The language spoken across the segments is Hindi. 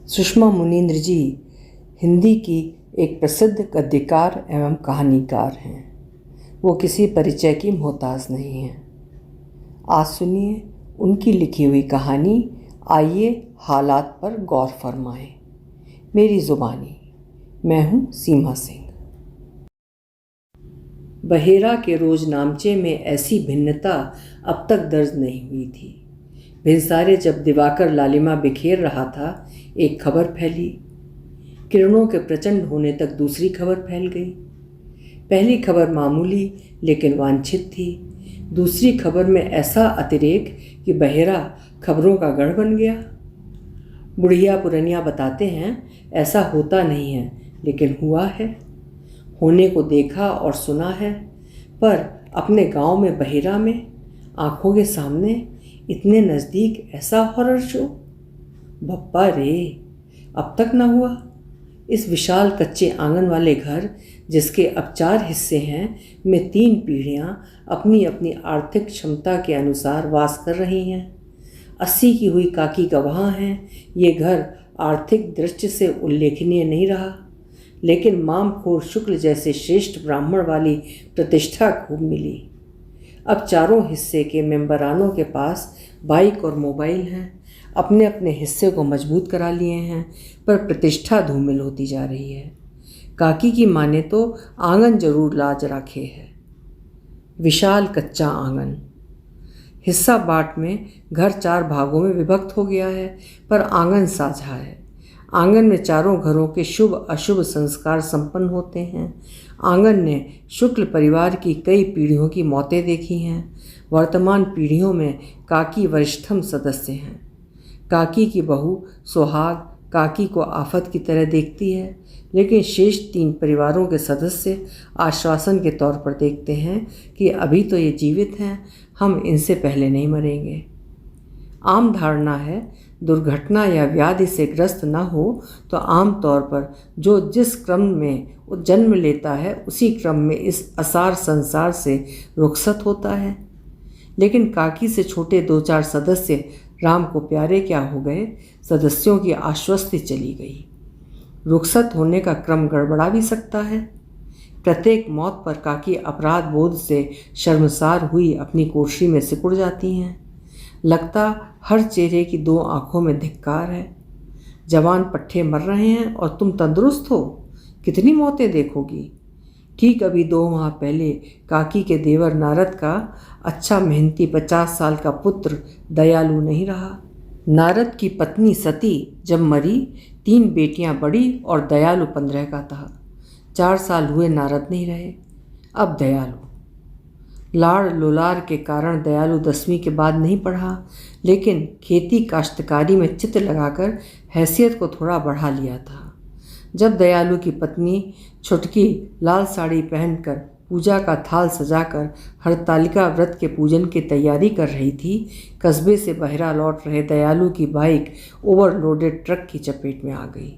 सुषमा मुनींद्र जी हिंदी की एक प्रसिद्ध गद्यकार एवं कहानीकार हैं। वो किसी परिचय की मोहताज नहीं हैं। आज सुनिए उनकी लिखी हुई कहानी। आइए हालात पर गौर फरमाएं। मेरी ज़ुबानी। मैं हूँ सीमा सिंह। बहेरा के रोजनामचे में ऐसी भिन्नता अब तक दर्ज नहीं हुई थी। भिनसारे जब दिवाकर लालिमा बिखेर रहा था, एक खबर फैली। किरणों के प्रचंड होने तक दूसरी खबर फैल गई। पहली खबर मामूली लेकिन वांछित थी। दूसरी खबर में ऐसा अतिरेक कि बहेरा खबरों का गढ़ बन गया। बुढ़िया पुरनिया बताते हैं ऐसा होता नहीं है, लेकिन हुआ है। होने को देखा और सुना है, पर अपने गांव में बहेरा में आंखों के सामने इतने नज़दीक ऐसा हॉरर शो। बप्पा रे, अब तक ना हुआ। इस विशाल कच्चे आंगन वाले घर, जिसके अब 4 हिस्से हैं, में 3 पीढ़ियां अपनी अपनी आर्थिक क्षमता के अनुसार वास कर रही हैं। 80 की हुई काकी गवाह हैं। ये घर आर्थिक दृष्टि से उल्लेखनीय नहीं रहा, लेकिन मामखोर शुक्ल जैसे श्रेष्ठ ब्राह्मण वाली प्रतिष्ठा खूब मिली। अब चारों हिस्से के मेंबरानों के पास बाइक और मोबाइल हैं। अपने अपने हिस्से को मजबूत करा लिए हैं, पर प्रतिष्ठा धूमिल होती जा रही है। काकी की माने तो आंगन जरूर लाज राखे है। विशाल कच्चा आंगन। हिस्सा बाँट में घर 4 भागों में विभक्त हो गया है, पर आंगन साझा है। आंगन में चारों घरों के शुभ अशुभ संस्कार संपन्न होते हैं। आंगन ने शुक्ल परिवार की कई पीढ़ियों की मौतें देखी हैं। वर्तमान पीढ़ियों में काकी वरिष्ठतम सदस्य हैं। काकी की बहू सुहाग काकी को आफत की तरह देखती है, लेकिन शेष 3 परिवारों के सदस्य आश्वासन के तौर पर देखते हैं कि अभी तो ये जीवित हैं, हम इनसे पहले नहीं मरेंगे। आम धारणा है, दुर्घटना या व्याधि से ग्रस्त न हो तो आम तौर पर जो जिस क्रम में जन्म लेता है, उसी क्रम में इस असार संसार से रुखसत होता है। लेकिन काकी से छोटे 2-4 सदस्य राम को प्यारे क्या हो गए। सदस्यों की आश्वस्ति चली गई। रुखसत होने का क्रम गड़बड़ा भी सकता है। प्रत्येक मौत पर काकी अपराध बोध से शर्मसार हुई अपनी कोठरी में सिकुड़ जाती हैं। लगता हर चेहरे की 2 आंखों में धिक्कार है। जवान पट्ठे मर रहे हैं और तुम तंदुरुस्त हो, कितनी मौतें देखोगी। ठीक अभी 2 माह पहले काकी के देवर नारद का अच्छा मेहनती 50 साल का पुत्र दयालु नहीं रहा। नारद की पत्नी सती जब मरी, 3 बेटियां बड़ी और दयालु 15 का था। 4 साल हुए नारद नहीं रहे, अब दयालु। लाड़ लुलार के कारण दयालु 10वीं के बाद नहीं पढ़ा, लेकिन खेती काश्तकारी में चित्त लगाकर हैसियत को थोड़ा बढ़ा लिया था। जब दयालु की पत्नी छुटकी लाल साड़ी पहनकर पूजा का थाल सजाकर हरतालिका व्रत के पूजन की तैयारी कर रही थी, कस्बे से बहेरा लौट रहे दयालु की बाइक ओवरलोडेड ट्रक की चपेट में आ गई।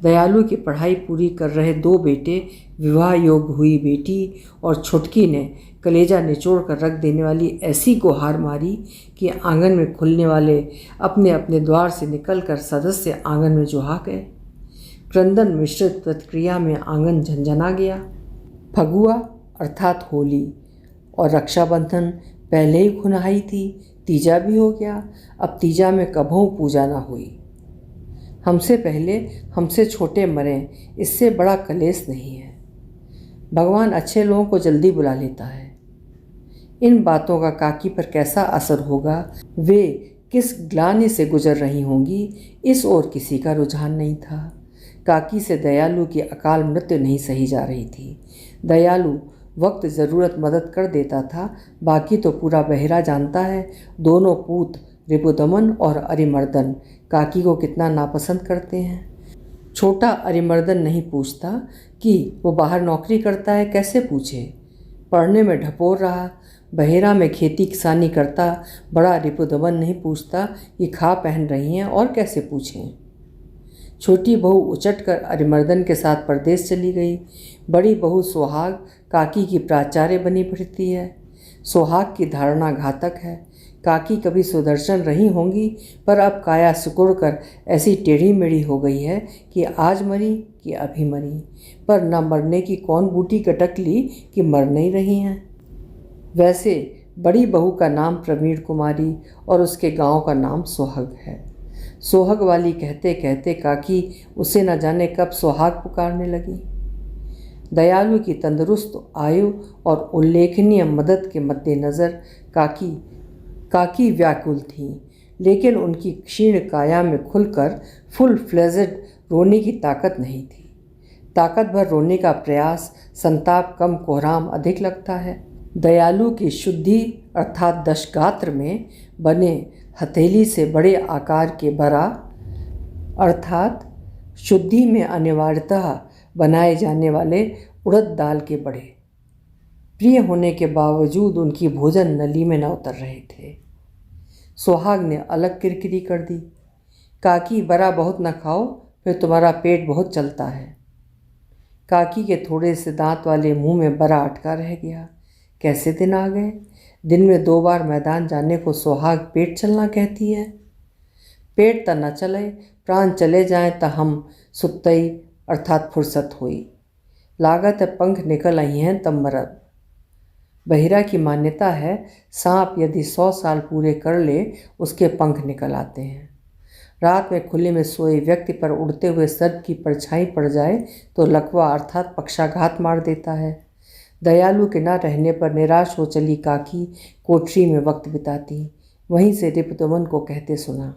दयालु की पढ़ाई पूरी कर रहे 2 बेटे, विवाह योग्य हुई बेटी और छुटकी ने कलेजा निचोड़ कर रख देने वाली ऐसी गुहार मारी कि आंगन में खुलने वाले अपने अपने द्वार से निकलकर सदस्य आंगन में जुहा गए। क्रंदन मिश्रित प्रतिक्रिया में आंगन झंझना गया। फगुआ अर्थात होली और रक्षाबंधन पहले ही खुनाई थी, तीजा भी हो गया। अब तीजा में कभों पूजा ना हुई। हमसे पहले हमसे छोटे मरें, इससे बड़ा कलेश नहीं है। भगवान अच्छे लोगों को जल्दी बुला लेता है। इन बातों का काकी पर कैसा असर होगा, वे किस ग्लानि से गुजर रही होंगी, इस ओर किसी का रुझान नहीं था। काकी से दयालु की अकाल मृत्यु नहीं सही जा रही थी। दयालु वक्त ज़रूरत मदद कर देता था, बाकी तो पूरा बहेरा जानता है। दोनों पूत रिपुदमन और अरिमर्दन काकी को कितना नापसंद करते हैं। छोटा अरिमर्दन नहीं पूछता कि वो बाहर नौकरी करता है, कैसे पूछे। पढ़ने में ढपोर रहा, बहेरा में खेती किसानी करता बड़ा रिपुदमन नहीं पूछता कि खा पहन रही हैं, और कैसे पूछें। छोटी बहू उचट कर अरिमर्दन के साथ परदेश चली गई। बड़ी बहू सुहाग काकी की प्राचार्य बनी फिरती है। सुहाग की धारणा घातक है। काकी कभी सुदर्शन रही होंगी, पर अब काया सिकुड़ कर ऐसी टेढ़ी मेढ़ी हो गई है कि आज मरी कि अभी मरी, पर न मरने की कौन बूटी गटक ली कि मर नहीं रही हैं। वैसे बड़ी बहू का नाम प्रवीण कुमारी और उसके गांव का नाम सोहग है। सोहग वाली कहते कहते काकी उसे न जाने कब सुहाग पुकारने लगी। दयालु की तंदुरुस्त आयु और उल्लेखनीय मदद के मद्देनज़र काकी व्याकुल थीं, लेकिन उनकी क्षीण काया में खुलकर फुल फ्लेजेड रोने की ताकत नहीं थी। ताकत भर रोने का प्रयास संताप कम, कोहराम अधिक लगता है। दयालु की शुद्धि अर्थात दशगात्र में बने हथेली से बड़े आकार के बरा अर्थात शुद्धि में अनिवार्यतः बनाए जाने वाले उड़द दाल के बड़े प्रिय होने के बावजूद उनकी भोजन नली में न उतर रहे थे। सुहाग ने अलग किरकिरी कर दी, काकी बरा बहुत न खाओ, फिर तुम्हारा पेट बहुत चलता है। काकी के थोड़े से दांत वाले मुंह में बरा अटका रह गया। कैसे दिन आ गए, दिन में 2 बार मैदान जाने को सुहाग पेट चलना कहती है। पेट त न चले, प्राण चले जाएं त हम सुतई अर्थात फुर्सत हुई। लागत है पंख निकल आई हैं तब मरद। बहिरा की मान्यता है सांप यदि 100 साल पूरे कर ले उसके पंख निकल आते हैं। रात में खुले में सोए व्यक्ति पर उड़ते हुए सर्प की परछाई पड़ जाए तो लकवा अर्थात पक्षाघात मार देता है। दयालु के न रहने पर निराश हो चली काकी कोठरी में वक्त बिताती। वहीं से रिपुदमन को कहते सुना,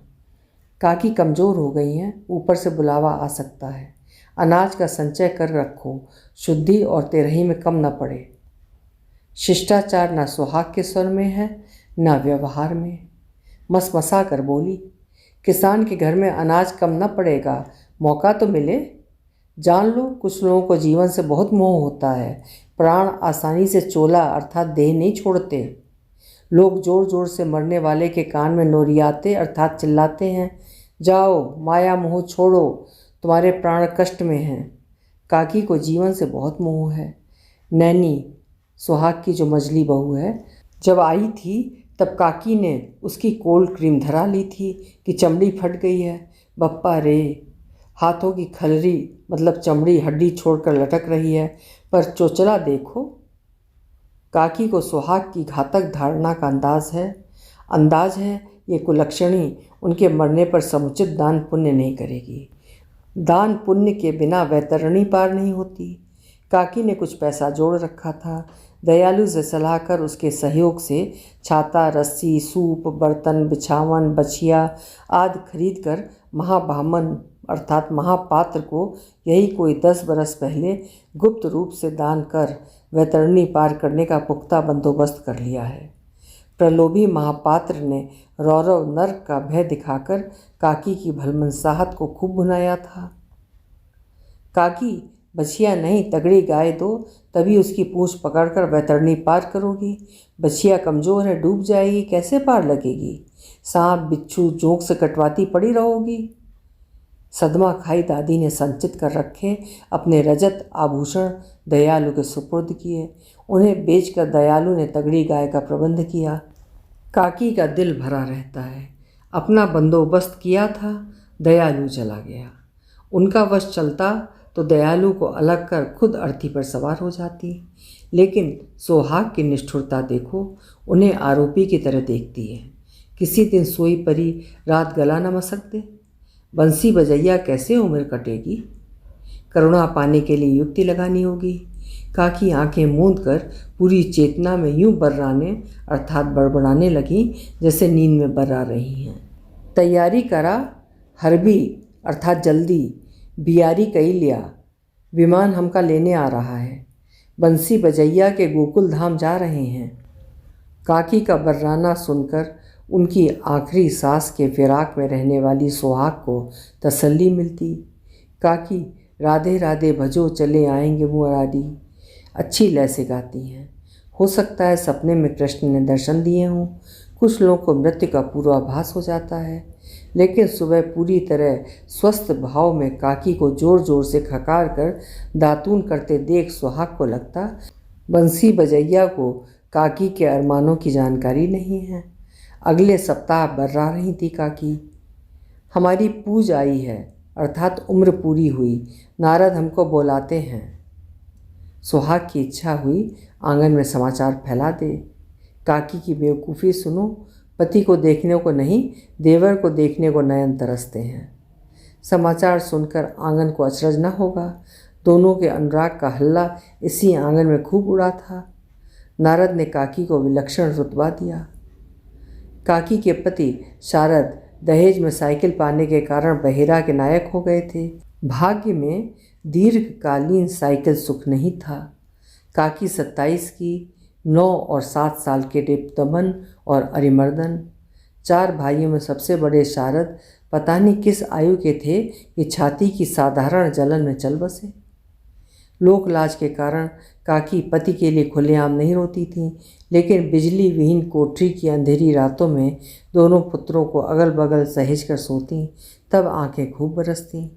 काकी कमज़ोर हो गई हैं, ऊपर से बुलावा आ सकता है। अनाज का संचय कर रखो, शुद्धि और तेरही में कम न पड़े। शिष्टाचार न सुहाग के स्वर में है न व्यवहार में। मसमसा कर बोली, किसान के घर में अनाज कम न पड़ेगा, मौका तो मिले। जान लो कुछ लोगों को जीवन से बहुत मोह होता है। प्राण आसानी से चोला अर्थात देह नहीं छोड़ते। लोग जोर जोर से मरने वाले के कान में नोरियाते अर्थात चिल्लाते हैं, जाओ माया मोह छोड़ो, तुम्हारे प्राण कष्ट में हैं। काकी को जीवन से बहुत मोह है। नैनी सुहाग की जो मझली बहू है, जब आई थी तब काकी ने उसकी कोल्ड क्रीम धरा ली थी कि चमड़ी फट गई है। बप्पा रे, हाथों की खलरी मतलब चमड़ी हड्डी छोड़कर लटक रही है, पर चोचला देखो। काकी को सुहाग की घातक धारणा का अंदाज है ये कुलक्षणी उनके मरने पर समुचित दान पुण्य नहीं करेगी। दान पुण्य के बिना वैतरणी पार नहीं होती। काकी ने कुछ पैसा जोड़ रखा था। दयालु से सलाह कर उसके सहयोग से छाता, रस्सी, सूप, बर्तन, बिछावन, बछिया आदि खरीद कर महाब्राह्मण अर्थात महापात्र को यही कोई 10 बरस पहले गुप्त रूप से दान कर वैतरणी पार करने का पुख्ता बंदोबस्त कर लिया है। प्रलोभी महापात्र ने रौरव नर्क का भय दिखाकर काकी की भलमनसाहत को खूब भुनाया था। काकी, बछिया नहीं तगड़ी गाय दो, तभी उसकी पूंछ पकड़कर वैतरणी पार करोगी। बछिया कमज़ोर है, डूब जाएगी, कैसे पार लगेगी। सांप बिच्छू जोंक से कटवाती पड़ी रहोगी। सदमा खाई दादी ने संचित कर रखे अपने रजत आभूषण दयालु के सुपुर्द किए। उन्हें बेचकर दयालु ने तगड़ी गाय का प्रबंध किया। काकी का दिल भरा रहता है। अपना बंदोबस्त किया था, दयालु चला गया। उनका वश चलता तो दयालु को अलग कर खुद अर्थी पर सवार हो जाती। लेकिन सुहाग की निष्ठुरता देखो, उन्हें आरोपी की तरह देखती है। किसी दिन सोई परी रात गला न मसक दे। बंसी बजैया कैसे उम्र कटेगी। करुणा पाने के लिए युक्ति लगानी होगी। काकी आंखें मूंद कर पूरी चेतना में यूं बर्राने अर्थात बड़बड़ाने लगी जैसे नींद में बर्रा रही हैं। तैयारी करा, हरबी अर्थात जल्दी, बियारी कई लिया, विमान हमका लेने आ रहा है। बंसी बजैया के गोकुल धाम जा रहे हैं। काकी का बर्राना सुनकर उनकी आखिरी सांस के फिराक में रहने वाली सुहाग को तसल्ली मिलती। काकी, राधे राधे भजो चले आएंगे मुरारी, अच्छी लय से गाती हैं। हो सकता है सपने में कृष्ण ने दर्शन दिए हों। कुछ लोगों को मृत्यु का पूर्वाभास हो जाता है। लेकिन सुबह पूरी तरह स्वस्थ भाव में काकी को जोर जोर से खकार कर दातून करते देख सुहाग को लगता बंसी बजैया को काकी के अरमानों की जानकारी नहीं है। अगले सप्ताह बर्रा रही थी काकी। हमारी पूज आई है, अर्थात उम्र पूरी हुई। नारद हमको बुलाते हैं। सुहाग की इच्छा हुई आंगन में समाचार फैला दे। काकी की बेवकूफ़ी सुनो, पति को देखने को नहीं, देवर को देखने को नयन तरसते हैं। समाचार सुनकर आंगन को अचरज न होगा। दोनों के अनुराग का हल्ला इसी आंगन में खूब उड़ा था। नारद ने काकी को विलक्षण रुतबा दिया। काकी के पति शारद दहेज में साइकिल पाने के कारण बहेरा के नायक हो गए थे। भाग्य में दीर्घकालीन साइकिल सुख नहीं था। काकी 27 की, 9 और 7 साल के रिपुदमन और अरिमर्दन। 4 भाइयों में सबसे बड़े शारद पता नहीं किस आयु के थे कि छाती की साधारण जलन में चल बसे। लोक लाज के कारण काकी पति के लिए खुलेआम नहीं रोती थीं, लेकिन बिजली विहीन कोठरी की अंधेरी रातों में दोनों पुत्रों को अगल बगल सहेज कर सोतीं, तब आंखें खूब बरसतीं।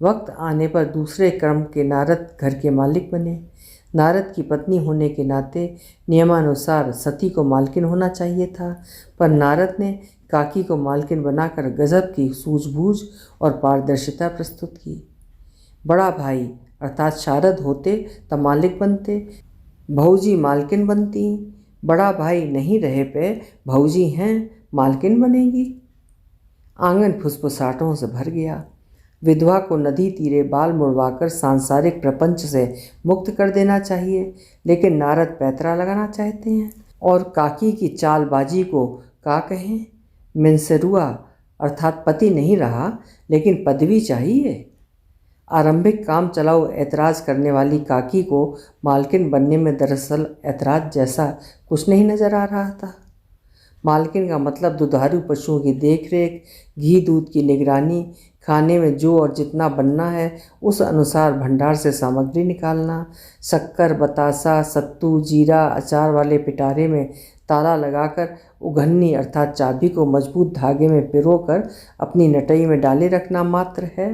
वक्त आने पर दूसरे क्रम के नारद घर के मालिक बने। नारद की पत्नी होने के नाते नियमानुसार सती को मालकिन होना चाहिए था, पर नारद ने काकी को मालकिन बनाकर गजब की सूझबूझ और पारदर्शिता प्रस्तुत की। बड़ा भाई अर्थात शारद होते तब मालिक बनते, भौजी मालकिन बनती। बड़ा भाई नहीं रहे पे भौजी हैं, मालकिन बनेगी। आंगन फुसफुसाहटों से भर गया। विधवा को नदी तीरे बाल मुड़वाकर सांसारिक प्रपंच से मुक्त कर देना चाहिए, लेकिन नारद पैतरा लगाना चाहते हैं। और काकी की चालबाजी को का कहें। मिनसरुआ अर्थात पति नहीं रहा, लेकिन पदवी चाहिए। आरंभिक काम चलाओ ऐतराज़ करने वाली काकी को मालकिन बनने में दरअसल ऐतराज़ जैसा कुछ नहीं नज़र आ रहा था। मालकिन का मतलब दुधारू पशुओं की देखरेख, घी दूध की निगरानी, खाने में जो और जितना बनना है उस अनुसार भंडार से सामग्री निकालना, शक्कर, बतासा, सत्तू, जीरा, अचार वाले पिटारे में ताला लगाकर उघन्नी अर्थात चाबी को मजबूत धागे में पिरोकर अपनी नटई में डाले रखना मात्र है।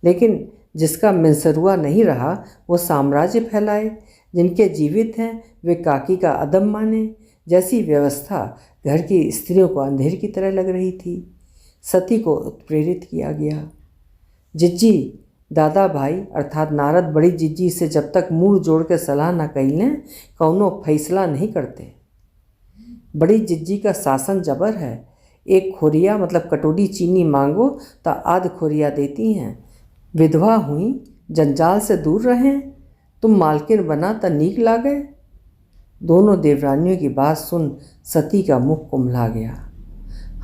लेकिन जिसका मिनसरुआ नहीं रहा वो साम्राज्य फैलाए, जिनके जीवित हैं वे काकी का अदम माने। जैसी व्यवस्था घर की स्त्रियों को अंधेर की तरह लग रही थी। सती को उत्प्रेरित किया गया। जिज्जी दादा भाई अर्थात नारद बड़ी जिज्जी से जब तक मुंह जोड़ के सलाह न कइलें कौनो फैसला नहीं करते। बड़ी जिज्जी का शासन जबर है। एक खोरिया मतलब कटोरी चीनी मांगो तो आध खोरिया देती हैं। विधवा हुई, जंजाल से दूर रहें, तुम मालकिन बना तो नीक लागे। दोनों देवरानियों की बात सुन सती का मुख कुम्हला गया।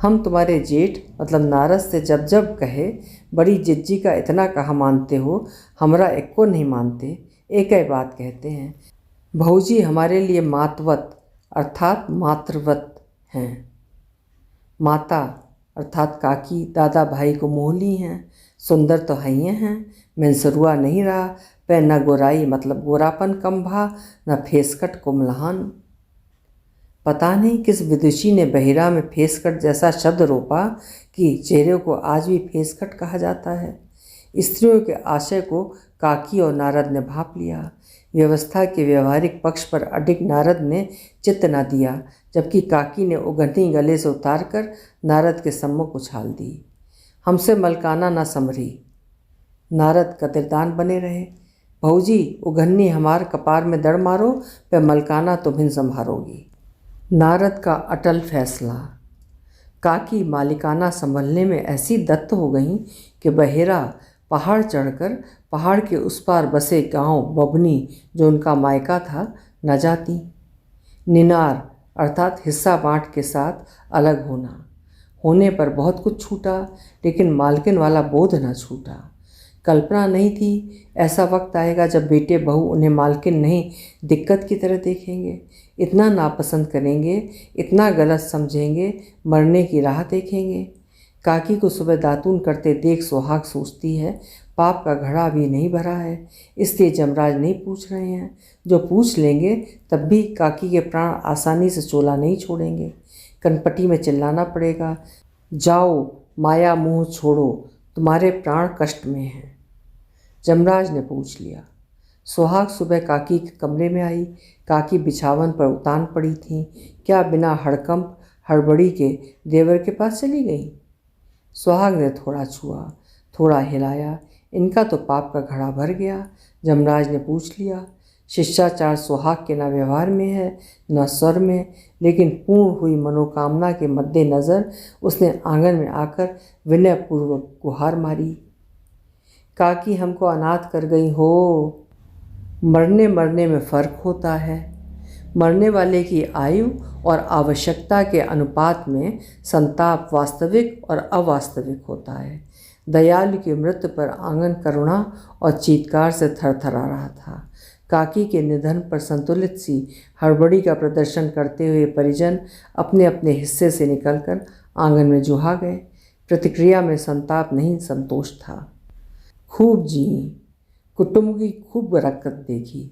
हम तुम्हारे जेठ मतलब नारद से जब जब कहे बड़ी जिज्जी का इतना कहा मानते हो, हमरा एको नहीं मानते। एक ही बात कहते हैं, भौजी हमारे लिए मातवत अर्थात मातृवत हैं। माता अर्थात काकी दादा भाई को मोहली हैं। सुंदर तो हैं, मिनसरुआ नहीं रहा, पे न गोराई मतलब गोरापन कम भा, न फेसकट कुमलहान। पता नहीं किस विदुषी ने बहिरा में फेसकट जैसा शब्द रोपा कि चेहरे को आज भी फेसकट कहा जाता है। स्त्रियों के आशय को काकी और नारद ने भांप लिया। व्यवस्था के व्यवहारिक पक्ष पर अडिग नारद ने चित्त न दिया, जबकि काकी ने उगन्नी गले से उतारकर नारद के सम्मुख उछाल दी। हमसे मलकाना न समरी। नारद कतिरदान बने रहे। भौजी उगन्नी हमार कपार में दड़ मारो, पे मलकाना तुम्हें संभारोगी। नारद का अटल फैसला। काकी मालिकाना संभलने में ऐसी दत्त हो गईं कि बहेरा पहाड़ चढ़कर पहाड़ के उस पार बसे गांव बबनी जो उनका मायका था न जाती। निनार अर्थात हिस्सा बांट के साथ अलग होने पर बहुत कुछ छूटा, लेकिन मालकिन वाला बोध न छूटा। कल्पना नहीं थी ऐसा वक्त आएगा जब बेटे बहू उन्हें मालकिन नहीं दिक्कत की तरह देखेंगे, इतना नापसंद करेंगे, इतना गलत समझेंगे, मरने की राह देखेंगे। काकी को सुबह दातून करते देख सुहाग सोचती है, पाप का घड़ा भी नहीं भरा है, इसलिए जमराज नहीं पूछ रहे हैं। जो पूछ लेंगे तब भी काकी के प्राण आसानी से चोला नहीं छोड़ेंगे। कनपटी में चिल्लाना पड़ेगा, जाओ माया मुँह छोड़ो, तुम्हारे प्राण कष्ट में हैं। जमराज ने पूछ लिया। सुहाग सुबह काकी के कमरे में आई। काकी बिछावन पर उतान पड़ी थीं। क्या बिना हड़कंप हड़बड़ी के देवर के पास चली गई। सुहाग ने थोड़ा छुआ, थोड़ा हिलाया। इनका तो पाप का घड़ा भर गया। जमराज ने पूछ लिया। शिष्टाचार सुहाग के न व्यवहार में है न स्वर में, लेकिन पूर्ण हुई मनोकामना के मद्देनज़र उसने आंगन में आकर विनयपूर्वक गुहार मारी। काकी हमको अनाथ कर गई हो। मरने मरने में फ़र्क होता है। मरने वाले की आयु और आवश्यकता के अनुपात में संताप वास्तविक और अवास्तविक होता है। दयालु की मृत्यु पर आंगन करुणा और चीत्कार से थरथरा रहा था। काकी के निधन पर संतुलित सी हड़बड़ी का प्रदर्शन करते हुए परिजन अपने अपने हिस्से से निकलकर आंगन में जुहा गए। प्रतिक्रिया में संताप नहीं, संतोष था। खूब जी, कुटुंब की खूब बरकत देखी।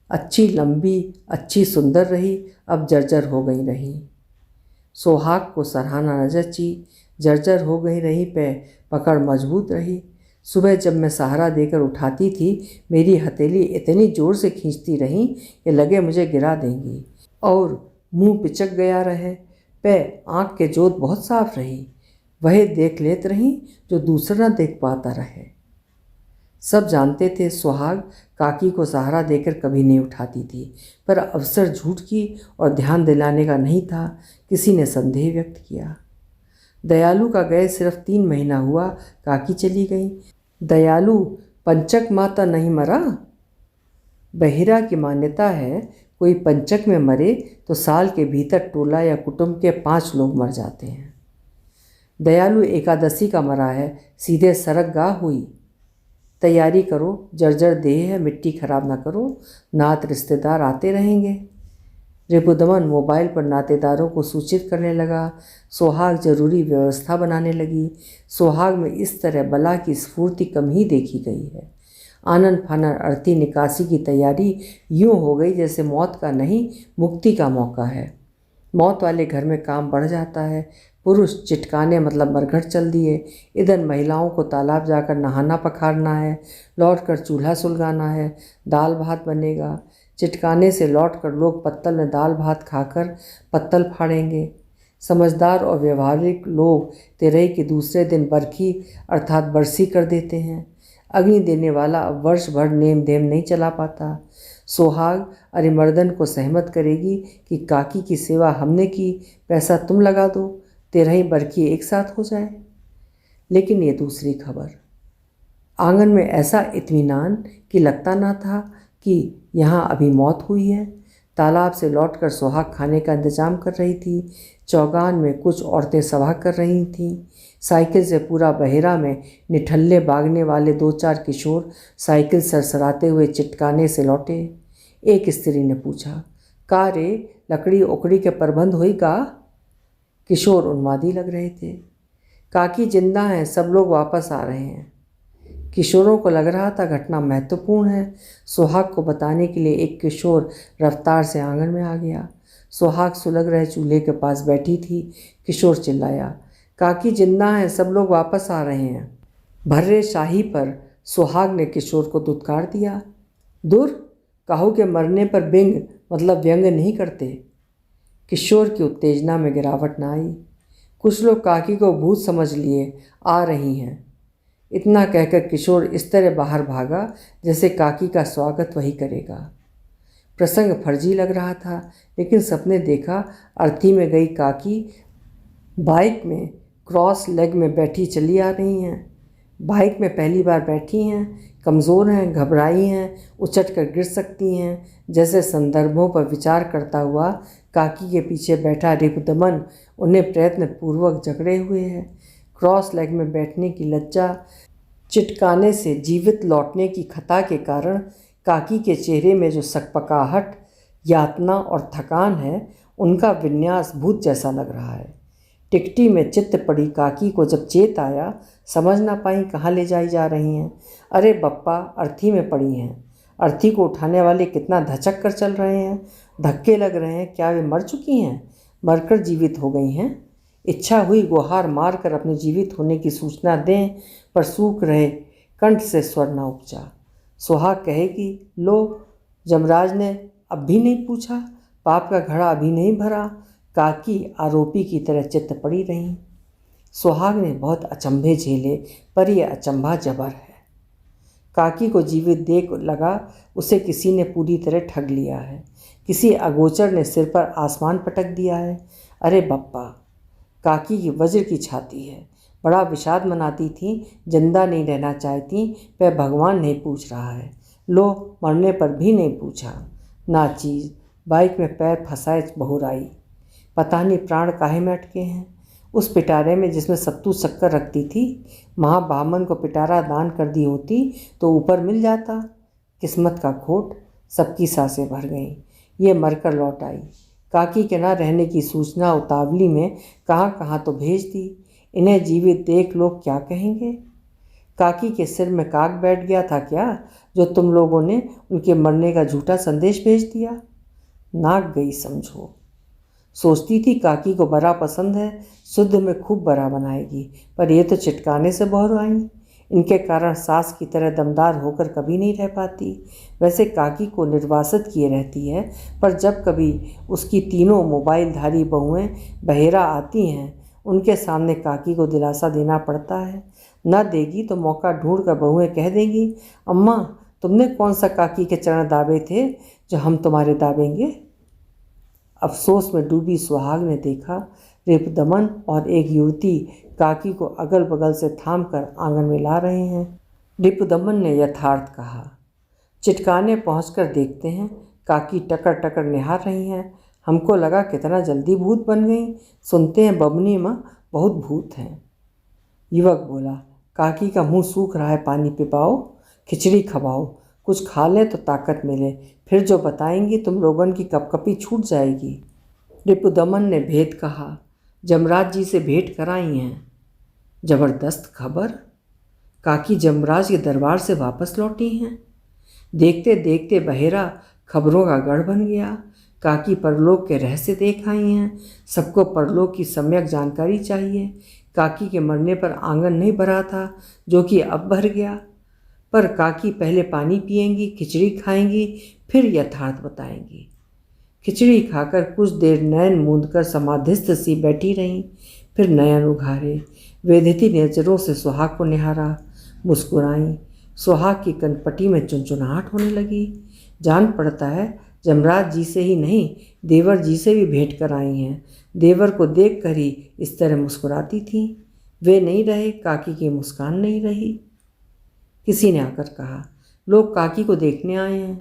अच्छी लंबी, अच्छी सुंदर रही, अब जर्जर हो गई रही। सुहाग को सराहना न जची, जर्जर हो गई रही पे पकड़ मजबूत रही। सुबह जब मैं सहारा देकर उठाती थी, मेरी हथेली इतनी जोर से खींचती रहीं कि लगे मुझे गिरा देंगी। और मुंह पिचक गया रहे, पे आँख के जोत बहुत साफ रही। वह देख लेत रहीं जो दूसरा न देख पाता रहे। सब जानते थे सुहाग काकी को सहारा देकर कभी नहीं उठाती थी, पर अवसर झूठ की और ध्यान दिलाने का नहीं था। किसी ने संदेह व्यक्त किया। दयालु का गए सिर्फ 3 महीना हुआ, काकी चली गई। दयालु पंचक माता नहीं मरा। बहिरा की मान्यता है, कोई पंचक में मरे तो साल के भीतर टोला या कुटुंब के 5 लोग मर जाते हैं। दयालु एकादशी का मरा है, सीधे सरक गाह हुई। तैयारी करो, जर्जर देह है, मिट्टी खराब ना करो, नात रिश्तेदार आते रहेंगे। रिपुदमन मोबाइल पर नातेदारों को सूचित करने लगा। सुहाग जरूरी व्यवस्था बनाने लगी। सुहाग में इस तरह बला की स्फूर्ति कम ही देखी गई है। आनन फानन अर्थी निकासी की तैयारी यूँ हो गई जैसे मौत का नहीं, मुक्ति का मौका है। मौत वाले घर में काम बढ़ जाता है। पुरुष चिटकाने मतलब मरघट चल दिए। इधर महिलाओं को तालाब जाकर नहाना पखारना है, लौटकर चूल्हा सुलगाना है, दाल भात बनेगा। चिटकाने से लौटकर लोग पत्तल में दाल भात खाकर पत्तल फाड़ेंगे। समझदार और व्यवहारिक लोग तेरही के दूसरे दिन बरखी अर्थात बरसी कर देते हैं। अग्नि देने वाला अब वर्ष भर नेम धेम नहीं चला पाता। सुहाग अरिमर्दन को सहमत करेगी कि काकी की सेवा हमने की, पैसा तुम लगा दो, तेरही बरखी एक साथ हो जाए। लेकिन ये दूसरी खबर। आंगन में ऐसा इत्मीनान कि लगता ना था कि यहाँ अभी मौत हुई है। तालाब से लौटकर सुहाग खाने का इंतजाम कर रही थी। चौगान में कुछ औरतें सभा कर रही थीं। साइकिल से पूरा बहेरा में निठल्ले भागने वाले 2-4 किशोर साइकिल सरसराते हुए चिटकाने से लौटे। एक स्त्री ने पूछा, का रे, लकड़ी उकड़ी के प्रबंध हुई का? किशोर उन्मादी लग रहे थे। काकी जिंदा हैं, सब लोग वापस आ रहे हैं। किशोरों को लग रहा था घटना महत्वपूर्ण है। सुहाग को बताने के लिए एक किशोर रफ्तार से आंगन में आ गया। सुहाग सुलग रहे चूल्हे के पास बैठी थी। किशोर चिल्लाया, काकी जिंदा हैं, सब लोग वापस आ रहे हैं। भर्रे शाही पर सुहाग ने किशोर को दुत्कार दिया। दूर, काहू के मरने पर बिंग मतलब व्यंग नहीं करते। किशोर की उत्तेजना में गिरावट न आई। कुछ लोग काकी को भूत समझ लिए आ रही हैं। इतना कहकर किशोर इस तरह बाहर भागा जैसे काकी का स्वागत वही करेगा। प्रसंग फर्जी लग रहा था, लेकिन सपने देखा अर्थी में गई काकी बाइक में क्रॉस लेग में बैठी चली आ रही हैं। बाइक में पहली बार बैठी हैं, कमज़ोर हैं, घबराई हैं, उछट कर गिर सकती हैं। जैसे संदर्भों पर विचार करता हुआ काकी के पीछे बैठा रिपुदमन उन्हें प्रयत्नपूर्वक जकड़े हुए है। क्रॉस लेग में बैठने की लज्जा, चिटकाने से जीवित लौटने की खता के कारण काकी के चेहरे में जो सकपकाहट, यातना और थकान है, उनका विन्यास भूत जैसा लग रहा है। टिकटी में चित्त पड़ी काकी को जब चेत आया, समझ ना पाई कहाँ ले जाई जा रही हैं। अरे बप्पा, अर्थी में पड़ी हैं। अर्थी को उठाने वाले कितना धचक कर चल रहे हैं, धक्के लग रहे हैं। क्या वे मर चुकी हैं? मरकर जीवित हो गई हैं? इच्छा हुई गुहार मार कर अपने जीवित होने की सूचना दें, पर सूख रहे कंठ से स्वर न उपजा। सुहाग कहेगी, लो, जमराज ने अब भी नहीं पूछा, पाप का घड़ा अभी नहीं भरा, काकी आरोपी की तरह चित्त पड़ी रहीं। सुहाग ने बहुत अचंभे झेले, पर यह अचंभा जबर है। काकी को जीवित देख लगा उसे किसी ने पूरी तरह ठग लिया है। किसी अगोचर ने सिर पर आसमान पटक दिया है। अरे बप्पा, काकी की वज्र की छाती है। बड़ा विषाद मनाती थी, जिंदा नहीं रहना चाहती, वह भगवान नहीं पूछ रहा है। लो, मरने पर भी नहीं पूछा। ना चीज़, बाइक में पैर फंसाए बहुराई। पता नहीं प्राण काहे में अटके हैं। उस पिटारे में जिसमें सत्तू शक्कर रखती थी, महाबामन को पिटारा दान कर दी होती तो ऊपर मिल जाता। किस्मत का खोट, सबकी सांसें भर गईं। ये मरकर लौट आई। काकी के ना रहने की सूचना उतावली में कहाँ कहाँ तो भेज दी। इन्हें जीवित देख लोग क्या कहेंगे। काकी के सिर में काक बैठ गया था क्या, जो तुम लोगों ने उनके मरने का झूठा संदेश भेज दिया? नाक गई समझो। सोचती थी काकी को बड़ा पसंद है, शुद्ध में खूब बड़ा बनाएगी, पर ये तो चिटकाने से बौर आई। इनके कारण सास की तरह दमदार होकर कभी नहीं रह पाती। वैसे काकी को निर्वासित किए रहती है, पर जब कभी उसकी तीनों मोबाइलधारी बहुएं बहेरा आती हैं, उनके सामने काकी को दिलासा देना पड़ता है। न देगी तो मौका ढूंढ कर बहुएं कह देंगी, अम्मा तुमने कौन सा काकी के चरण दाबे थे जो हम तुम्हारे दाबेंगे। अफसोस में डूबी सुहाग ने देखा रिपुदमन और एक युवती काकी को अगल बगल से थाम कर आंगन में ला रहे हैं। रिपुदमन ने यथार्थ कहा, चिटकाने पहुंचकर देखते हैं काकी टकर टकर निहार रही हैं। हमको लगा कितना जल्दी भूत बन गई। सुनते हैं बबनी माँ बहुत भूत हैं। युवक बोला, काकी का मुंह सूख रहा है, पानी पिपाओ, खिचड़ी खवाओ, कुछ खा लें तो ताकत मिले, फिर जो बताएंगी तुम लोगों की कपकपी छूट जाएगी। रिपुदमन ने भेद कहा, जमराज जी से भेंट कराई हैं। जबरदस्त खबर, काकी जमराज के दरबार से वापस लौटी हैं। देखते देखते बहेरा खबरों का गढ़ बन गया। काकी परलोक के रहस्य देख आई हैं। सबको परलोक की सम्यक जानकारी चाहिए। काकी के मरने पर आंगन नहीं भरा था, जो कि अब भर गया। पर काकी पहले पानी पिएंगी, खिचड़ी खाएंगी, फिर यथार्थ बताएंगी। खिचड़ी खाकर कुछ देर नयन मूंदकर समाधिस्थ सी बैठी रहीं, फिर नयन उघारे वेदिती नजरों से सुहाग को निहारा, मुस्कुराई। सुहाग की कनपटी में चुनचुनाहट होने लगी। जान पड़ता है जमराज जी से ही नहीं, देवर जी से भी भेंट कर आई हैं। देवर को देख कर ही इस तरह मुस्कुराती थी। वे नहीं रहे, काकी की मुस्कान नहीं रही। किसी ने आकर कहा, लोग काकी को देखने आए हैं।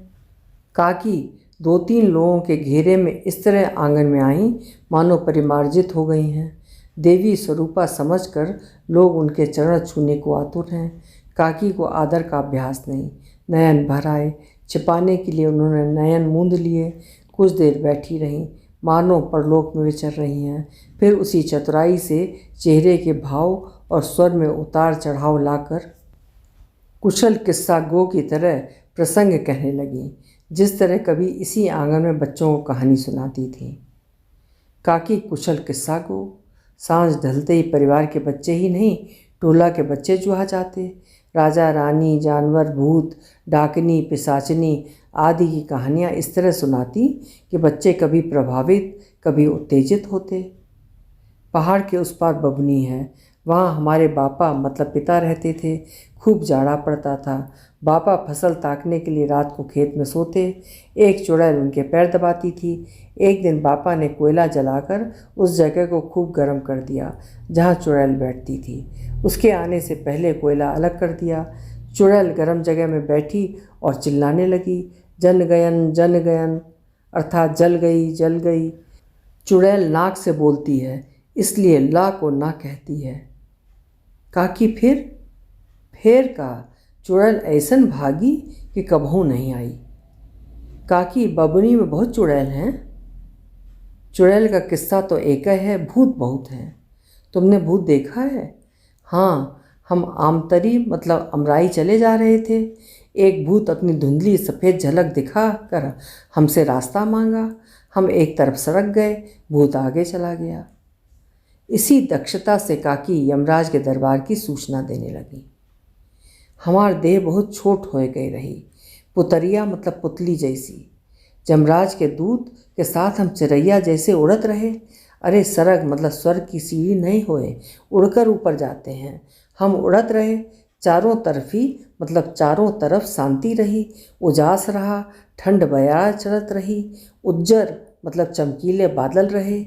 काकी 2-3 लोगों के घेरे में इस तरह आंगन में आईं मानो परिमार्जित हो गई हैं। देवी स्वरूपा समझकर लोग उनके चरण छूने को आतुर हैं। काकी को आदर का अभ्यास नहीं। नयन भर आए, छिपाने के लिए उन्होंने नयन मूंद लिए। कुछ देर बैठी रहीं, मानो परलोक में विचर रही हैं। फिर उसी चतुराई से चेहरे के भाव और स्वर में उतार चढ़ाव लाकर कुशल किस्सा गो की तरह प्रसंग कहने लगी, जिस तरह कभी इसी आंगन में बच्चों को कहानी सुनाती थी। काकी कुशल किस्सा गो। सांझ ढलते ही परिवार के बच्चे ही नहीं, टोला के बच्चे जुहा जाते। राजा रानी, जानवर, भूत, डाकनी, पिशाचनी आदि की कहानियाँ इस तरह सुनाती कि बच्चे कभी प्रभावित, कभी उत्तेजित होते। पहाड़ के उस पार बबनी है, वहाँ हमारे बापा मतलब पिता रहते थे। खूब जाड़ा पड़ता था। बापा फसल ताकने के लिए रात को खेत में सोते। एक चुड़ैल उनके पैर दबाती थी। एक दिन बापा ने कोयला जलाकर उस जगह को खूब गर्म कर दिया जहाँ चुड़ैल बैठती थी। उसके आने से पहले कोयला अलग कर दिया। चुड़ैल गर्म जगह में बैठी और चिल्लाने लगी, जन गयन जन गयन, अर्थात जल गई जल गई। चुड़ैल नाक से बोलती है, इसलिए ला को ना कहती है। काकी फिर का चुड़ैल ऐसन भागी कि कबहू नहीं आई। काकी बबनी में बहुत चुड़ैल हैं। चुड़ैल का किस्सा तो एक है, भूत बहुत हैं। तुमने भूत देखा है? हाँ, हम आमतरी मतलब अमराई चले जा रहे थे। एक भूत अपनी धुंधली सफ़ेद झलक दिखा कर हमसे रास्ता मांगा। हम एक तरफ सड़क गए, भूत आगे चला गया। इसी दक्षता से काकी यमराज के दरबार की सूचना देने लगी। हमार देह बहुत छोट हो गई रही, पुतरिया मतलब पुतली जैसी। जमराज के दूत के साथ हम चिड़ैया जैसे उड़त रहे। अरे सरग मतलब स्वर्ग की सीढ़ी नहीं होए, उड़कर ऊपर जाते हैं। हम उड़त रहे, चारों तरफी मतलब चारों तरफ शांति रही, उजास रहा, ठंड बयार चढ़त रही, उज्जर मतलब चमकीले बादल रहे।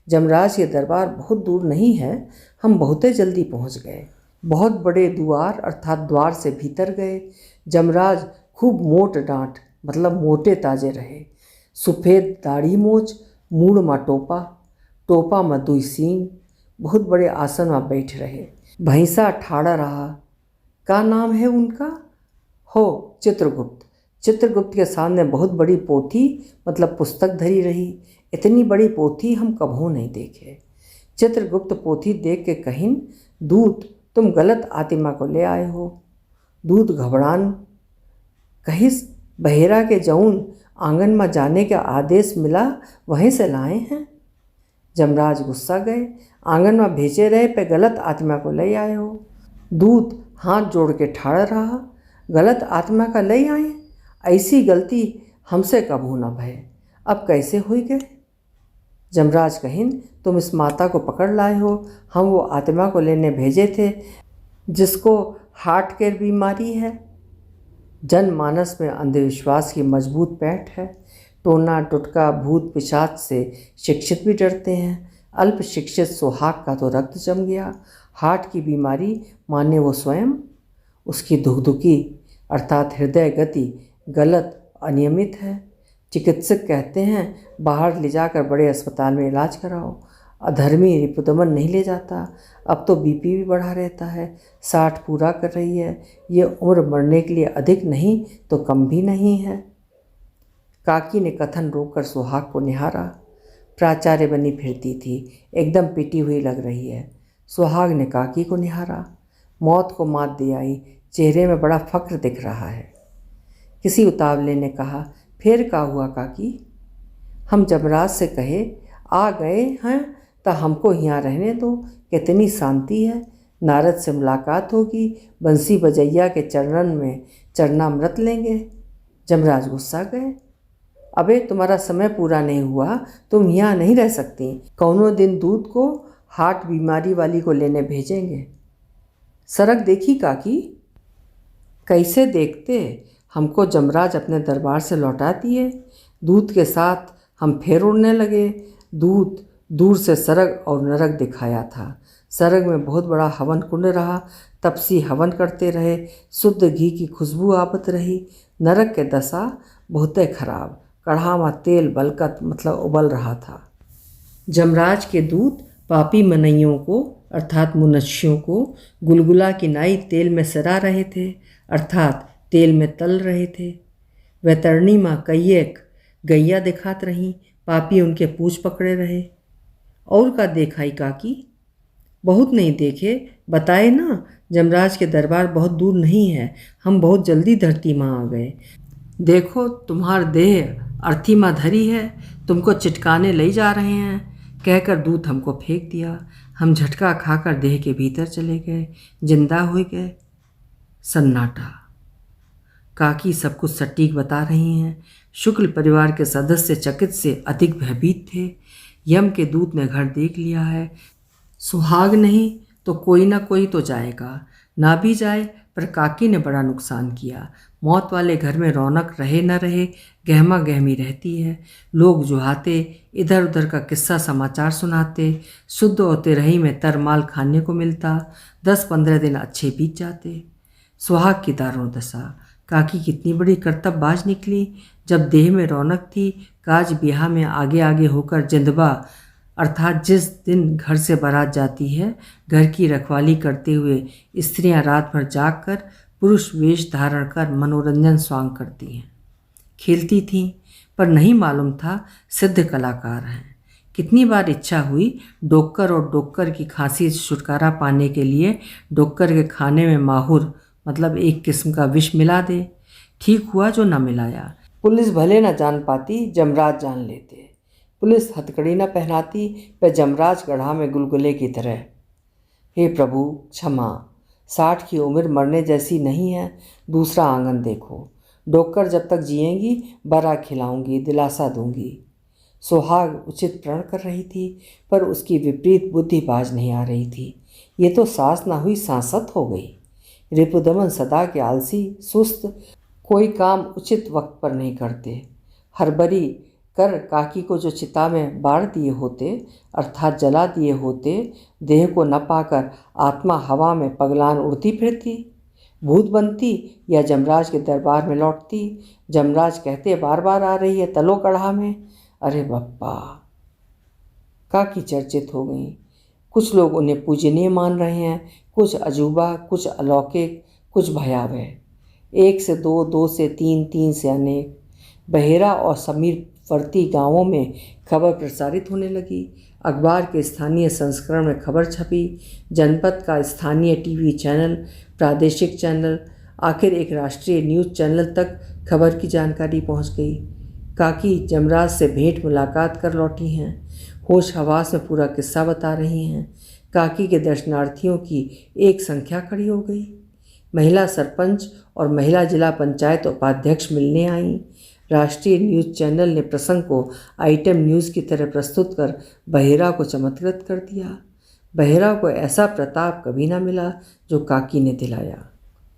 जमराज के दरबार बहुत दूर नहीं है, हम बहुते जल्दी पहुंच गए। बहुत बड़े द्वार अर्थात द्वार से भीतर गए। जमराज खूब मोट डांट मतलब मोटे ताजे रहे, सफ़ेद दाढ़ी मोच, मूड़ मा टोपा, टोपा में दुई सींग, बहुत बड़े आसन में बैठ रहे। भैंसा ठाड़ा रहा। का नाम है उनका? हो चित्रगुप्त। चित्रगुप्त के सामने बहुत बड़ी पोथी मतलब पुस्तक धरी रही। इतनी बड़ी पोथी हम कभू नहीं देखे। चित्रगुप्त पोथी देख के कहिन, दूत तुम गलत आत्मा को ले आए हो। दूत घबरान कहिस, बहेरा के जऊन आंगन में जाने का आदेश मिला वहीं से लाए हैं। जमराज गुस्सा गए, आंगन में भेजे रहे पे गलत आत्मा को ले आए हो। दूत हाथ जोड़ के ठाड़ा रहा, गलत आत्मा का ले आए? ऐसी गलती हमसे कबू न भय, अब कैसे हुई गए? जमराज कहिन, तुम इस माता को पकड़ लाए हो, हम वो आत्मा को लेने भेजे थे जिसको हार्ट की बीमारी है। जनमानस में अंधविश्वास की मजबूत पैठ है। टोना टुटका भूत पिशाच से शिक्षित भी डरते हैं। अल्प शिक्षित सुहाग का तो रक्त जम गया। हार्ट की बीमारी माने वो स्वयं, उसकी धुकधुकी अर्थात हृदय गति गलत अनियमित है। चिकित्सक कहते हैं बाहर ले जाकर बड़े अस्पताल में इलाज कराओ। अधर्मी रिपुदमन नहीं ले जाता। अब तो बीपी भी बढ़ा रहता है। 60 पूरा कर रही है। ये उम्र मरने के लिए अधिक नहीं तो कम भी नहीं है। काकी ने कथन रोककर सुहाग को निहारा। प्राचार्य बनी फिरती थी, एकदम पिटी हुई लग रही है। सुहाग ने काकी को निहारा। मौत को मात दे आई, चेहरे में बड़ा फक्र दिख रहा है। किसी उतावले ने कहा, फिर का हुआ काकी? हम जमराज से कहे आ गए हैं तो हमको यहाँ रहने दो, कितनी शांति है। नारद से मुलाकात होगी, बंसी बजैया के चरणन में चरणामृत लेंगे। जमराज गुस्सा गए, अबे तुम्हारा समय पूरा नहीं हुआ, तुम यहाँ नहीं रह सकती। कौनों दिन दूध को हार्ट बीमारी वाली को लेने भेजेंगे। सड़क देखी काकी? कैसे देखते, हमको जमराज अपने दरबार से लौटा दिए। दूध के साथ हम फिर उड़ने लगे। दूध दूर से स्वर्ग और नरक दिखाया था। स्वर्ग में बहुत बड़ा हवन कुंड रहा, तपसी हवन करते रहे, शुद्ध घी की खुशबू आवत रही। नरक के दशा बहुत खराब, कढ़ा में तेल बलकत मतलब उबल रहा था। जमराज के दूत पापी मनइयों को अर्थात मुनस्यों को गुलगुला की नाई तेल में सरा रहे थे अर्थात तेल में तल रहे थे। वैतरणी माँ कईएक गैया दिखात रहीं, पापी उनके पूछ पकड़े रहे। और का देखाई काकी? बहुत नहीं देखे, बताए ना, जमराज के दरबार बहुत दूर नहीं है, हम बहुत जल्दी धरती माँ आ गए। देखो तुम्हार देह अर्थी माँ धरी है, तुमको चिटकाने ले जा रहे हैं, कहकर दूत हमको फेंक दिया। हम झटका खाकर देह के भीतर चले गए, जिंदा हो गए। सन्नाटा। काकी सब कुछ सटीक बता रही हैं। शुक्ल परिवार के सदस्य चकित से अधिक भयभीत थे। यम के दूत ने घर देख लिया है। सुहाग नहीं तो कोई ना कोई तो जाएगा, ना भी जाए पर काकी ने बड़ा नुकसान किया। मौत वाले घर में रौनक रहे न रहे, गहमा गहमी रहती है। लोग जुहाते, इधर उधर का किस्सा समाचार सुनाते, शुद्ध होते रही में तरमाल खाने को मिलता। 10-15 दिन अच्छे बीत जाते। सुहाग की दारुण दशा। काकी कितनी बड़ी कर्तव्यबाज निकली। जब देह में रौनक थी, काज ब्याह में आगे आगे होकर जिंदबा अर्थात जिस दिन घर से बारात जाती है, घर की रखवाली करते हुए स्त्रियां रात भर जागकर पुरुष वेश धारण कर मनोरंजन स्वांग करती हैं। खेलती थीं पर नहीं मालूम था सिद्ध कलाकार हैं। कितनी बार इच्छा हुई डोकर और डोकर की खांसी से छुटकारा पाने के लिए डोकर के खाने में माहुर मतलब एक किस्म का विष मिला दे। ठीक हुआ जो न मिलाया। पुलिस भले न जान पाती, जमराज जान लेते। पुलिस हथकड़ी न पहनाती, पर जमराज गढ़ा में गुलगुले की तरह। हे प्रभु क्षमा, 60 की उम्र मरने जैसी नहीं है, दूसरा आंगन देखो। डोकर जब तक जिएंगी बरा खिलाऊंगी, दिलासा दूंगी। सुहाग उचित प्रण कर रही थी, पर उसकी विपरीत बुद्धि बाज नहीं आ रही थी। ये तो सास ना हुई सांसत हो गई। रिपुदमन सदा के आलसी, सुस्त, कोई काम उचित वक्त पर नहीं करते। हड़बड़ी कर काकी को जो चिता में बाढ़ दिए होते, अर्थात जला दिए होते, देह को न पाकर आत्मा हवा में पगलान उड़ती फिरती, भूत बनती या जमराज के दरबार में लौटती। जमराज कहते बार बार आ रही है तलो कढ़ा में। अरे बप्पा, काकी चर्चित हो गई। कुछ लोग उन्हें पूजनीय मान रहे हैं, कुछ अजूबा, कुछ अलौकिक, कुछ भयावह। 1 से 2, 2 से 3, 3 से अनेक। बहेरा और समीपवर्ती गांवों में खबर प्रसारित होने लगी। अखबार के स्थानीय संस्करण में खबर छपी। जनपद का स्थानीय टीवी चैनल, प्रादेशिक चैनल, आखिर एक राष्ट्रीय न्यूज़ चैनल तक खबर की जानकारी पहुंच गई। काकी जमराज से भेंट मुलाकात कर लौटी हैं। होश हवास में पूरा किस्सा बता रही हैं। काकी के दर्शनार्थियों की एक संख्या खड़ी हो गई। महिला सरपंच और महिला जिला पंचायत उपाध्यक्ष मिलने आईं। राष्ट्रीय न्यूज़ चैनल ने प्रसंग को आइटम न्यूज़ की तरह प्रस्तुत कर बहेरा को चमत्कृत कर दिया। बहेरा को ऐसा प्रताप कभी ना मिला जो काकी ने दिलाया।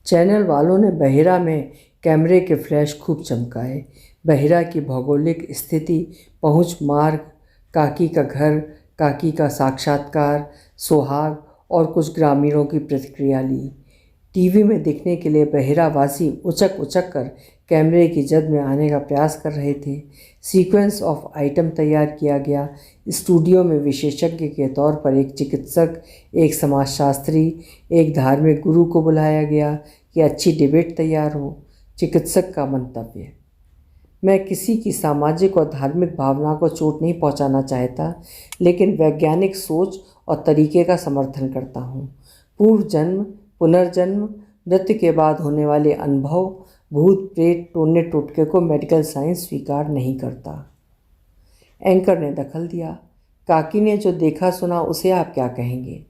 चैनल वालों ने बहेरा में कैमरे के फ्लैश खूब चमकाए। बहेरा की भौगोलिक स्थिति, पहुंच मार्ग, काकी का घर, काकी का साक्षात्कार, सुहाग और कुछ ग्रामीणों की प्रतिक्रिया ली। टीवी में दिखने के लिए बहेरावासी उचक उचक कर कैमरे की जद में आने का प्रयास कर रहे थे। सीक्वेंस ऑफ आइटम तैयार किया गया। स्टूडियो में विशेषज्ञ के तौर पर एक चिकित्सक, एक समाजशास्त्री, एक धार्मिक गुरु को बुलाया गया कि अच्छी डिबेट तैयार हो। चिकित्सक का मंतव्य: मैं किसी की सामाजिक और धार्मिक भावना को चोट नहीं पहुंचाना चाहता, लेकिन वैज्ञानिक सोच और तरीके का समर्थन करता हूं। पूर्व जन्म, पुनर्जन्म, मृत्यु के बाद होने वाले अनुभव, भूत प्रेत, टोने टोटके को मेडिकल साइंस स्वीकार नहीं करता। एंकर ने दखल दिया। काकी ने जो देखा सुना उसे आप क्या कहेंगे?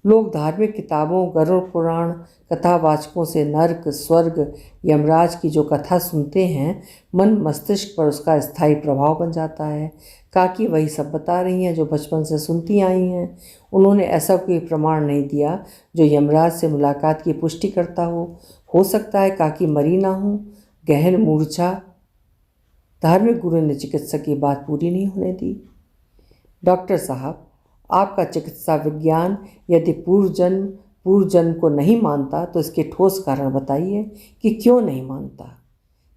लोग धार्मिक किताबों, गरुड़ पुराण, कथावाचकों से नर्क, स्वर्ग, यमराज की जो कथा सुनते हैं, मन मस्तिष्क पर उसका स्थायी प्रभाव बन जाता है। काकी वही सब बता रही हैं जो बचपन से सुनती आई हैं। उन्होंने ऐसा कोई प्रमाण नहीं दिया जो यमराज से मुलाकात की पुष्टि करता हो सकता है काकी मरी ना हो, गहन मूर्छा। धार्मिक गुरु ने चिकित्सक की बात पूरी नहीं होने दी। डॉक्टर साहब, आपका चिकित्सा विज्ञान यदि पूर्व जन्म को नहीं मानता तो इसके ठोस कारण बताइए कि क्यों नहीं मानता।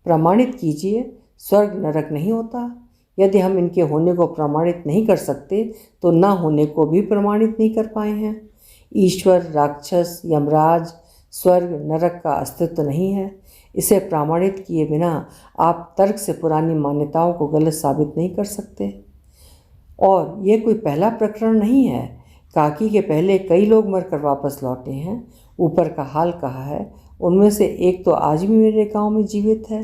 प्रमाणित कीजिए। स्वर्ग नरक नहीं होता। यदि हम इनके होने को प्रमाणित नहीं कर सकते तो ना होने को भी प्रमाणित नहीं कर पाए हैं। ईश्वर, राक्षस, यमराज, स्वर्ग, नरक का अस्तित्व नहीं है। इसे प्रमाणित किए बिना आप तर्क से पुरानी मान्यताओं को गलत साबित नहीं कर सकते। और ये कोई पहला प्रकरण नहीं है। काकी के पहले कई लोग मरकर वापस लौटे हैं। ऊपर का हाल कहा है, उनमें से एक तो आज भी मेरे गांव में जीवित है।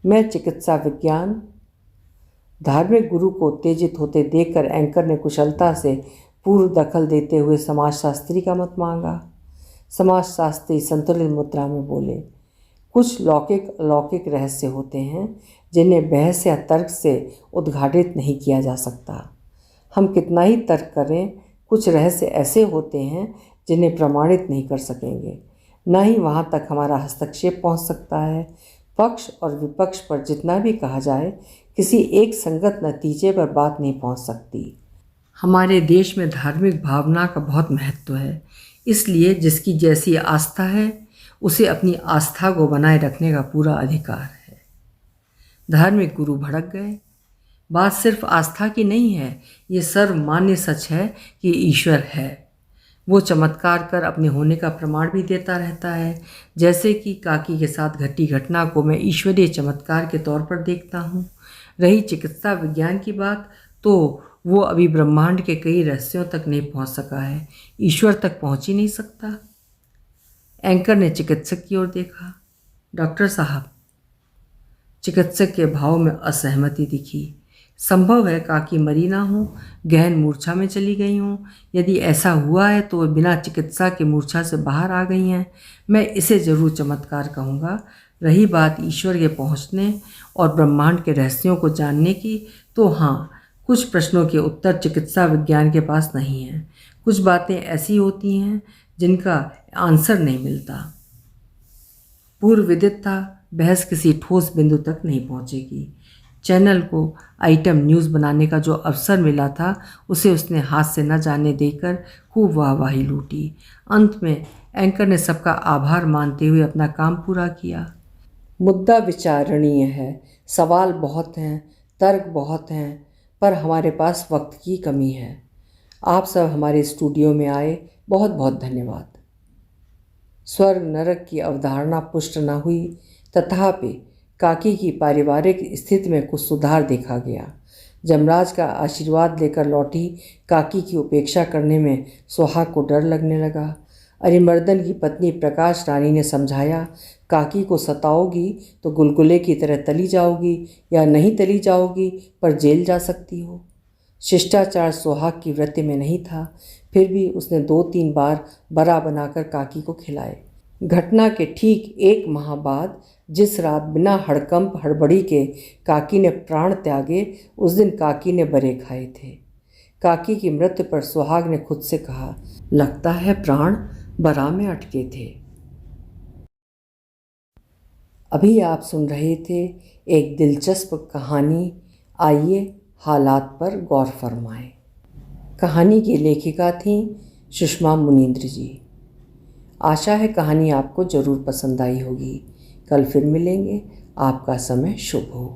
मैं चिकित्सा विज्ञान। धार्मिक गुरु को उत्तेजित होते देखकर एंकर ने कुशलता से पूर्व दखल देते हुए समाजशास्त्री का मत मांगा। समाजशास्त्री संतुलित मुद्रा में बोले, कुछ लौकिक अलौकिक रहस्य होते हैं जिन्हें बहस या तर्क से उद्घाटित नहीं किया जा सकता। हम कितना ही तर्क करें, कुछ रहस्य ऐसे होते हैं जिन्हें प्रमाणित नहीं कर सकेंगे। न ही वहाँ तक हमारा हस्तक्षेप पहुँच सकता है। पक्ष और विपक्ष पर जितना भी कहा जाए, किसी एक संगत नतीजे पर बात नहीं पहुँच सकती। हमारे देश में धार्मिक भावना का बहुत महत्व है, इसलिए जिसकी जैसी आस्था है उसे अपनी आस्था को बनाए रखने का पूरा अधिकार है। धार्मिक गुरु भड़क गए। बात सिर्फ आस्था की नहीं है, ये सर्वमान्य सच है कि ईश्वर है। वो चमत्कार कर अपने होने का प्रमाण भी देता रहता है। जैसे कि काकी के साथ घटी घटना को मैं ईश्वरीय चमत्कार के तौर पर देखता हूँ। रही चिकित्सा विज्ञान की बात, तो वो अभी ब्रह्मांड के कई रहस्यों तक नहीं पहुँच सका है, ईश्वर तक पहुँच ही नहीं सकता। एंकर ने चिकित्सक की ओर देखा। डॉक्टर साहब, चिकित्सक के भाव में असहमति दिखी। संभव है काकी मरी ना हो, गहन मूर्छा में चली गई हों। यदि ऐसा हुआ है तो वे बिना चिकित्सा के मूर्छा से बाहर आ गई हैं। मैं इसे जरूर चमत्कार कहूँगा। रही बात ईश्वर के पहुँचने और ब्रह्मांड के रहस्यों को जानने की, तो हाँ, कुछ प्रश्नों के उत्तर चिकित्सा विज्ञान के पास नहीं हैं। कुछ बातें ऐसी होती हैं जिनका आंसर नहीं मिलता। पूर्व विदित था बहस किसी ठोस बिंदु तक नहीं पहुंचेगी। चैनल को आइटम न्यूज़ बनाने का जो अवसर मिला था उसे उसने हाथ से न जाने देकर खूब वाहवाही लूटी। अंत में एंकर ने सबका आभार मानते हुए अपना काम पूरा किया। मुद्दा विचारणीय है, सवाल बहुत हैं, तर्क बहुत हैं, पर हमारे पास वक्त की कमी है। आप सब हमारे स्टूडियो में आए, बहुत बहुत धन्यवाद। स्वर्ग नरक की अवधारणा पुष्ट न हुई, तथापि काकी की पारिवारिक स्थिति में कुछ सुधार देखा गया। जमराज का आशीर्वाद लेकर लौटी काकी की उपेक्षा करने में सुहाग को डर लगने लगा। अरिमर्दन की पत्नी प्रकाश रानी ने समझाया, काकी को सताओगी तो गुलगुले की तरह तली जाओगी, या नहीं तली जाओगी पर जेल जा सकती हो। शिष्टाचार सुहाग की वृत्ति में नहीं था, फिर भी उसने 2-3 बार बरा बनाकर काकी को खिलाए। घटना के ठीक 1 माह बाद जिस रात बिना हड़कंप हड़बड़ी के काकी ने प्राण त्यागे, उस दिन काकी ने बरे खाए थे। काकी की मृत्यु पर सुहाग ने खुद से कहा, लगता है प्राण बरा में अटके थे। अभी आप सुन रहे थे एक दिलचस्प कहानी। आइए हालात पर गौर फरमाएं। कहानी की लेखिका थीं सुषमा मुनींद्र जी। आशा है कहानी आपको ज़रूर पसंद आई होगी। कल फिर मिलेंगे। आपका समय शुभ हो।